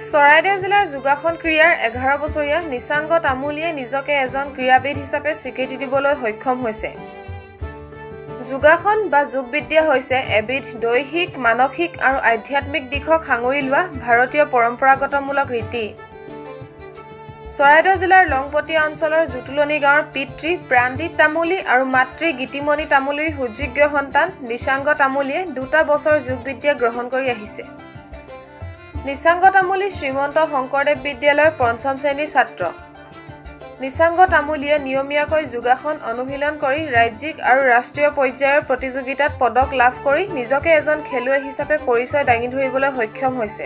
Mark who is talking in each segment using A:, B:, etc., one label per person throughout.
A: চৰাইদেউ জিলাৰ যোগাসন ক্ৰীড়াৰ 11 বছৰীয়া নিচাংগ তামুলীয়ে নিজকে এজন ক্ৰীড়াবিদ হিচাপে স্বীকৃতি দিবলৈ সক্ষম হৈছে। যোগাসন বা যোগবিদ্যা হৈছে এবিধ দৈহিক, মানসিক আৰু আধ্যাত্মিক দিশক সাঙুৰি লোৱা ভাৰতীয় পৰম্পৰাগতমূলক ৰীতি। চৰাইদেউ জিলাৰ লংপটীয়া অঞ্চলৰ জুতুলনি গাঁৱৰ পিতৃ প্ৰাণদীপ তামুলী আৰু মাতৃ গীতিমণি তামুলীৰ সুযোগ্য সন্তান নিচাংগ তামুলীয়ে 2 বছৰ যোগবিদ্যা গ্ৰহণ কৰি আহিছে। নিচাংগ তামুলী শ্ৰীমন্ত শংকৰদেৱ বিদ্যালয়ৰ 5ম শ্ৰেণীৰ ছাত্ৰ। নিচাংগ তামুলীয়ে নিয়মীয়াকৈ যোগাসন অনুশীলন কৰি ৰাজ্যিক আৰু ৰাষ্ট্ৰীয় পৰ্যায়ৰ প্ৰতিযোগিতাত পদক লাভ কৰি নিজকে এজন খেলুৱৈ হিচাপে পৰিচয় দাঙি ধৰিবলৈ সক্ষম হৈছে।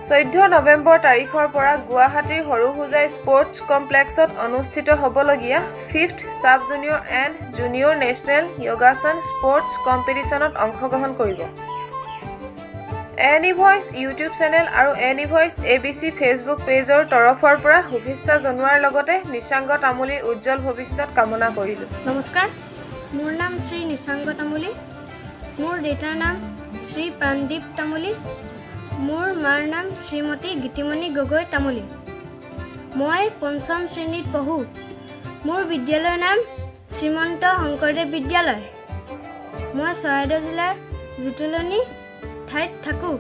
A: 14 নৱেম্বৰ তাৰিখৰ পৰা গুৱাহাটীৰ সৰুসুজাই স্পৰ্টছ কমপ্লেক্সত অনুষ্ঠিত হ'বলগীয়া 5th sub junior and junior national যোগাসন স্পৰ্টছ কম্পিটিশ্যনত অংশগ্ৰহণ কৰিব। এনি ভইচ ইউটিউব চেনেল আৰু এনি ভইচ ABC ফেচবুক পেজৰ তৰফৰ পৰা শুভেচ্ছা জনোৱাৰ লগতে নিচাংগ তামুলীৰ উজ্জ্বল ভৱিষ্যত কামনা কৰিলোঁ।
B: নমস্কাৰ, মোৰ নাম শ্ৰী নিচাংগ তামুলী। মোৰ দেউতাৰ নাম শ্ৰী প্ৰাণদীপ তামুলী। মোৰ মাৰ নাম শ্ৰীমতী গীতিমণি গগৈ তামুলী। মই 5ম শ্ৰেণীত পঢ়োঁ। মোৰ বিদ্যালয়ৰ নাম শ্ৰীমন্ত শংকৰদেৱ বিদ্যালয়। মই চৰাইদেউ জিলাৰ জুতুলনি ঠাইত থাকোঁ।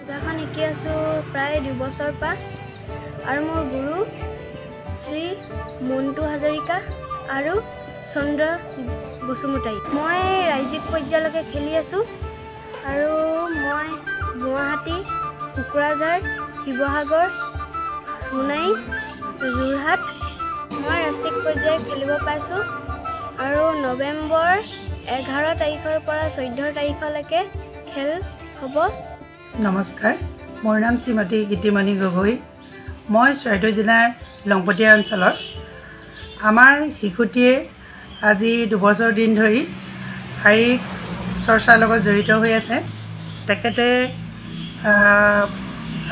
B: যোগাসন শিকি আছোঁ প্ৰায় 2 বছৰ পৰা আৰু মোৰ গুৰু শ্ৰী মণ্টু হাজৰিকা আৰু চন্দ্ৰ বসুমতাৰী। মই ৰাজ্যিক পৰ্যায়লৈকে খেলি আছোঁ আৰু মই গুৱাহাটী, কোকৰাঝাৰ, শিৱসাগৰ, সোণাৰী, যোৰহাট মই ৰাষ্ট্ৰীয় পৰ্যায়ত খেলিব পাইছোঁ আৰু নৱেম্বৰ 11 তাৰিখৰ পৰা 14 তাৰিখলৈকে খেল হ'ব।
C: নমস্কাৰ, মোৰ নাম শ্ৰীমতী গীতিমণি গগৈ। মই চৰাইদেউ জিলাৰ লংপটীয়া অঞ্চলৰ। আমাৰ শিশুটিয়ে আজি 2 বছৰ দিন ধৰি শাৰীৰিক চৰ্চাৰ লগত জড়িত হৈ আছে। তেখেতে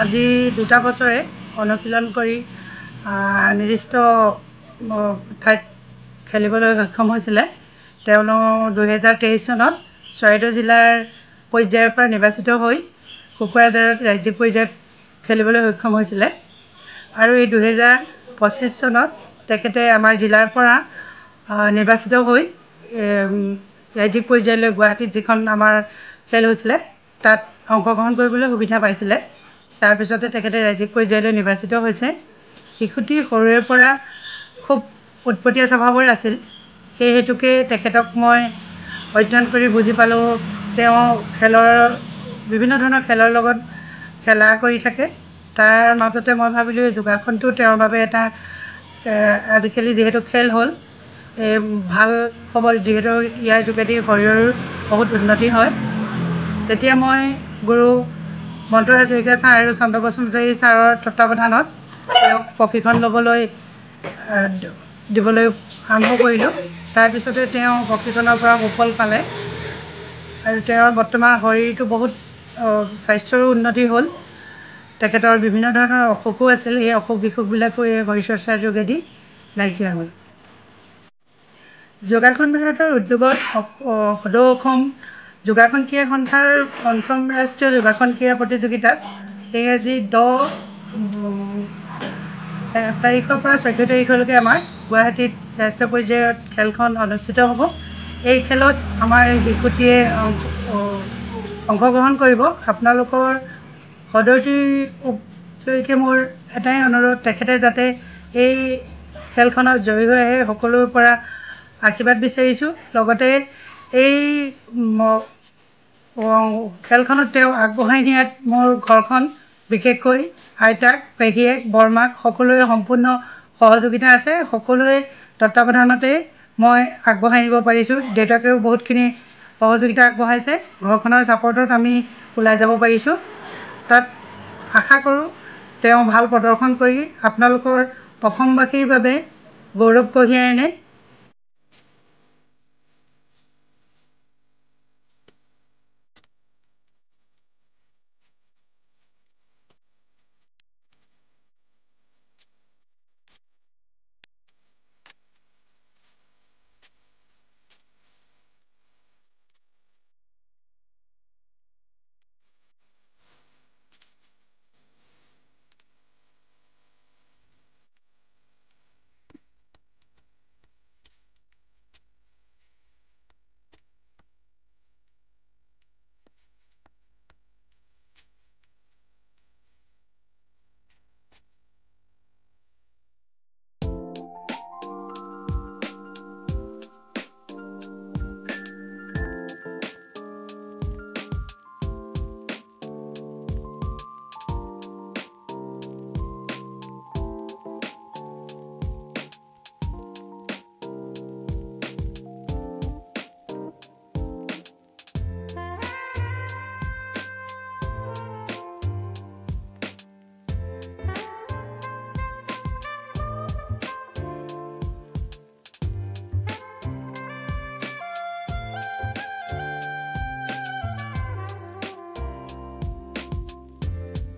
C: আজি 2 বছৰে অনুশীলন কৰি নিৰ্দিষ্ট ঠাইত খেলিবলৈ সক্ষম হৈছিলে। তেওঁলোক 2023 চনত চৰাইদেউ জিলাৰ পৰ্যায়ৰ পৰা নিৰ্বাচিত হৈ কোকৰাঝাৰত ৰাজ্যিক পৰ্যায়ত খেলিবলৈ সক্ষম হৈছিলে আৰু এই 2025 চনত তেখেতে আমাৰ জিলাৰ পৰা নিৰ্বাচিত হৈ ৰাজ্যিক পৰ্যায়লৈ গুৱাহাটীত যিখন আমাৰ খেল হৈছিলে তাত অংশগ্ৰহণ কৰিবলৈ সুবিধা পাইছিলে। তাৰপিছতে তেখেতে ৰাজ্যিক পৰ্যায়লৈ নিৰ্বাচিত হৈছে। শিশুটি সৰুৰে পৰা খুব উৎপতীয়া স্বভাৱৰ আছিল। সেই হেতুকে তেখেতক মই অধ্যয়ন কৰি বুজি পালোঁ, তেওঁ বিভিন্ন ধৰণৰ খেলৰ লগত খেলা কৰি থাকে। তাৰ মাজতে মই ভাবিলোঁ যোগাসনটো তেওঁৰ বাবে এটা আজিকালি যিহেতু খেল হ'ল ভাল হ'ব, যিহেতু ইয়াৰ যোগেদি শৰীৰৰ বহুত উন্নতি হয়। তেতিয়া মই গুৰু মণ্টু হাজৰিকা ছাৰ আৰু চন্দ্ৰ বসুমতাৰী ছাৰৰ তত্বাৱধানত তেওঁক প্ৰশিক্ষণ দিবলৈ আৰম্ভ কৰিলোঁ। তাৰপিছতে তেওঁ প্ৰশিক্ষণৰ পৰা সুফল পালে আৰু তেওঁৰ বৰ্তমান শৰীৰটো বহুত স্বাস্থ্যৰো উন্নতি হ'ল। তেখেতৰ বিভিন্ন ধৰণৰ অসুখো আছিল, এই অসুখ বিসুখবিলাকো এই শৰীৰচৰ্চাৰ যোগেদি নাইকিয়া হ'ল। যোগাসন ভাৰতৰ উদ্যোগত সদৌ অসম যোগাসন ক্ৰীড়া সন্থাৰ 5ম ৰাষ্ট্ৰীয় যোগাসন ক্ৰীড়া প্ৰতিযোগিতাত আজি 10 তাৰিখৰ পৰা 14 তাৰিখলৈকে আমাৰ গুৱাহাটীত ৰাষ্ট্ৰীয় পৰ্যায়ত খেলখন অনুষ্ঠিত হ'ব। এই খেলত আমাৰ শিশুটিয়ে অংশগ্ৰহণ কৰিব। আপোনালোকৰ সদৌতিকে মোৰ এটাই অনুৰোধ, তেখেতে যাতে এই খেলখনত জয়ী হৈ আহে, সকলোৰে পৰা আশীৰ্বাদ বিচাৰিছোঁ। লগতে এই খেলখনত তেওঁ আগবঢ়াই নিয়াত মোৰ ঘৰখন, বিশেষকৈ আইতাক, পেহীয়েক, বৰমাক সকলোৰে সম্পূৰ্ণ সহযোগিতা আছে। সকলোৰে তত্বাৱধানতে মই আগবঢ়াই নিব পাৰিছোঁ। দেউতাকেও বহুতখিনি সহযোগিতা আগবঢ়াইছে। ঘৰখনৰ ছাপৰ্টত আমি ওলাই যাব পাৰিছোঁ। তাত আশা কৰোঁ তেওঁ ভাল প্ৰদৰ্শন কৰি আপোনালোকৰ অসমবাসীৰ বাবে গৌৰৱ কঢ়িয়াই আনে।